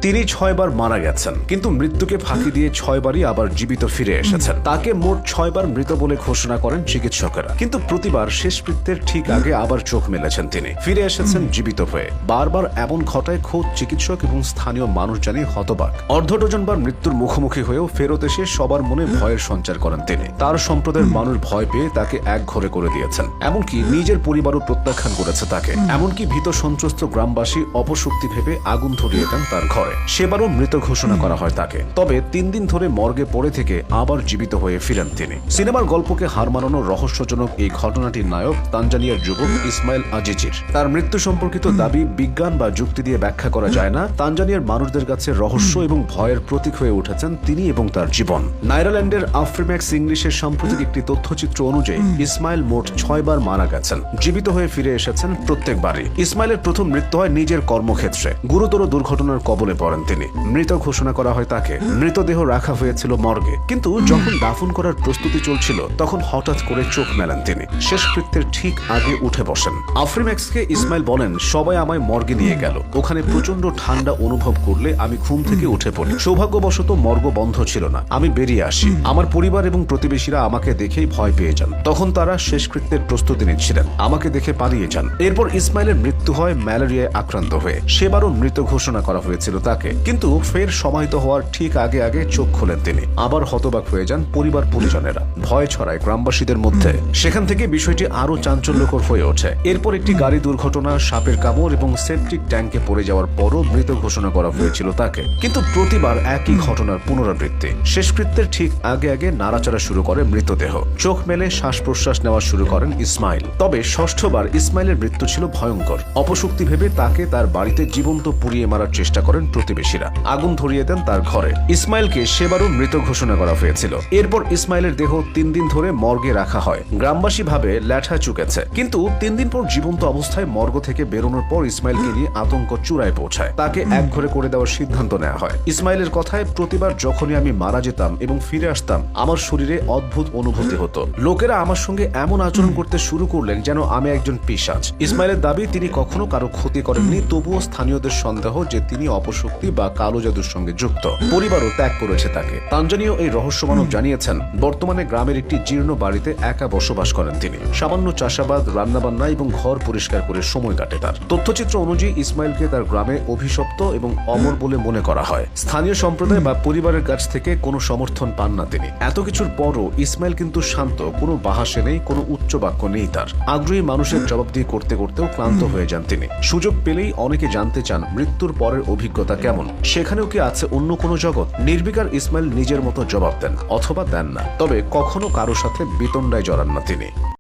তিনি 6 বার মারা গেছেন, কিন্তু মৃত্যুকে ফাঁকি দিয়ে 6 বারই আবার জীবিত ফিরে এসেছেন। তাকে মোট 6 বার মৃত বলে ঘোষণা করেন চিকিৎসকেরা, কিন্তু প্রতিবার শেষকৃত্যের ঠিক আগে আবার চোখ মেলেছেন তিনি, ফিরে এসেছেন জীবিত হয়ে। বারবার এমন ঘটায় খোদ চিকিৎসক এবং স্থানীয় মানুষ জানি হতবাক। অর্ধ ডজনবার মৃত্যুর মুখোমুখি হয়েও ফেরত এসে সবার মনে ভয়ের সঞ্চার করেন তিনি। তার সম্প্রদায়ের মানুষ ভয় পেয়ে তাকে একঘরে করে দিয়েছেন, এমনকি নিজের পরিবারও প্রত্যাখ্যান করেছে তাকে। এমনকি ভীত সন্ত্রস্ত গ্রামবাসী অপশক্তি ভেবে আগুন ধরিয়ে দেন তার ঘরে। সেবারও মৃত ঘোষণা করা হয় তাকে। তবে 3 দিন ধরে মর্গে পড়ে থেকে আবার জীবিত হয়ে ফিরেন তিনি। সিনেমার গল্পকে হার মানানোর রহস্যজনক এই ঘটনাটির নায়ক তানজানিয়ার যুবক ইসমাইল আজিজির। তার মৃত্যু সম্পর্কিত দাবি বিজ্ঞান বা যুক্তি দিয়ে ব্যাখ্যা করা যায় না। তানজানিয়ার মানুষদের কাছে রহস্য এবং ভয়ের প্রতীক হয়ে উঠেছেন তিনি এবং তার জীবন। নাইরাল্যান্ডের আফ্রিম্যাক্স ইংলিশের সাম্প্রতিক একটি তথ্যচিত্র অনুযায়ী ইসমাইল মোট 6 বার মারা গেছেন, জীবিত হয়ে ফিরে এসেছেন প্রত্যেকবারই। ইসমাইলের প্রথম মৃত্যু হয় নিজের কর্মক্ষেত্রে। গুরুতর দুর্ঘটনার কবলে পড়েন তিনি। মৃত ঘোষণা করা হয় তাকে। মৃতদেহ রাখা হয়েছিল মর্গে, কিন্তু যখন দাফন করার প্রস্তুতি চলছিল তখন হঠাৎ করে চোখ মেলেন তিনি। শেষকৃত্যের ঠিক আগে উঠে বসেন। আফ্রিম্যাক্সকে ইসমাইল বলেন, সবাই আমায় মর্গে নিয়ে গেল। ওখানে প্রচন্ড ঠান্ডা অনুভব করলে আমি ঘুম থেকে উঠে পড়ি। সৌভাগ্যবশত মর্গ বন্ধ ছিল না। আমি বেরিয়ে আসি। আমার পরিবার এবং প্রতিবেশীরা আমাকে দেখেই ভয় পেয়ে যান। তখন তারা শেষকৃত্যের প্রস্তুতি নিচ্ছিলেন। আমাকে দেখে পালিয়ে যান। এরপর ইসমাইলের মৃত্যু হয় ম্যালেরিয়ায় আক্রান্ত হয়ে। সেবারও মৃত ঘোষণা করা হয়েছিল তাকে, কিন্তু ফের সমাহিত হওয়ার ঠিক আগে আগে চোখ খোলেন তিনি। আবার হতবাক হয়ে যান পরিবার পরিজনেরা। ভয় ছড়ায় গ্রামবাসীদের মধ্যে। সেখান থেকে বিষয়টি আরো চাঞ্চল্যকর হয়ে ওঠে। এরপর একটি গাড়ি দুর্ঘটনা, সাপের কামড় এবং সেপটিক ট্যাঙ্কে পড়ে যাওয়ার পরও মৃত ঘোষণা করা হয়েছিল তাকে, কিন্তু প্রতিবার একই ঘটনার পুনরাবৃত্তি। শেষকৃত্যের ঠিক আগে আগে নাড়াচাড়া শুরু করে মৃতদেহ। চোখ মেলে শ্বাস প্রশ্বাস নেওয়া শুরু করেন ইসমাইল। তবে ষষ্ঠবার ইসমাইলের মৃত্যু ছিল ভয়ঙ্কর। অপশক্তি ভেবে তাকে তার বাড়িতে জীবন্ত পুড়িয়ে মারার চেষ্টা করেন প্রতিবেশীরা। আগুন ধরিয়ে দেন তার ঘরে। ইসমাইলকে সেবারও মৃত ঘোষণা করা হয়েছিল। এরপর ইসমাইলের দেহ 3 দিন ধরে মর্গে রাখা হয়। গ্রামবাসী ভাবে ল্যাঠা চুকেছে, কিন্তু 3 দিন পর জীবন্ত অবস্থায় মর্গ থেকে বেরোনোর পর ইসমাইলকে নিয়ে আতঙ্ক চূড়ায় পৌঁছায়। তাকে একঘরে করে দেওয়ার সিদ্ধান্ত নেওয়া হয়। ইসমাইলের কথায়, প্রতিবার যখনই আমি মারা যেতাম এবং ফিরে আসতাম আমার শরীরে অদ্ভুত অনুভূতি হতো। লোকেরা আমার সঙ্গে এমন আচরণ করতে শুরু করলেন যেন আমি একজন পিশাচ। ইসমাইলের দাবি, তিনি কখনো কারো ক্ষতি করেননি, তবুও স্থানীয়দের সন্দেহ যে তিনি অপশক্তি বা কালো জাদুর সঙ্গে যুক্ত। পরিবারও ত্যাগ করেছে তাকে। তানজানীয় এই রহস্যমানব জানিয়েছেন, বর্তমানে গ্রামের একটি জীর্ণ বাড়িতে একা বসবাস করেন তিনি। সামান্য চাষাবাদ, রান্নাবান্না এবং ঘর পরিষ্কার করে সময় কাটে তার। তথ্যচিত্র অনুযায়ী ইসমাইলকে তার গ্রামে অভিশপ্ত এবং অমর বলে মনে করা হয়। স্থানীয় সম্প্রদায় বা পরিবারের কাছ থেকে কোনো সমর্থন পান না তিনি। এত কিছুর পরও ইসমাইল কিন্তু শান্ত, কোনো বাহাসে নেই, কোনো উচ্চ বাক্য নেই তার। আগ্রহী মানুষের জবাবদিহি করতে করতেও ক্লান্ত হয়ে যান তিনি। সুযোগ পেলেই অনেকে জানতে চান মৃত্যুর পরের অভিজ্ঞতা কেমন, সেখানেও কি আছে অন্য কোনো জগৎ। নির্বিকার ইসমাইল নিজের মতো জবাব দেন অথবা দেন না, তবে কখনো কারো সাথে বিতণ্ডায় জড়ান না তিনি।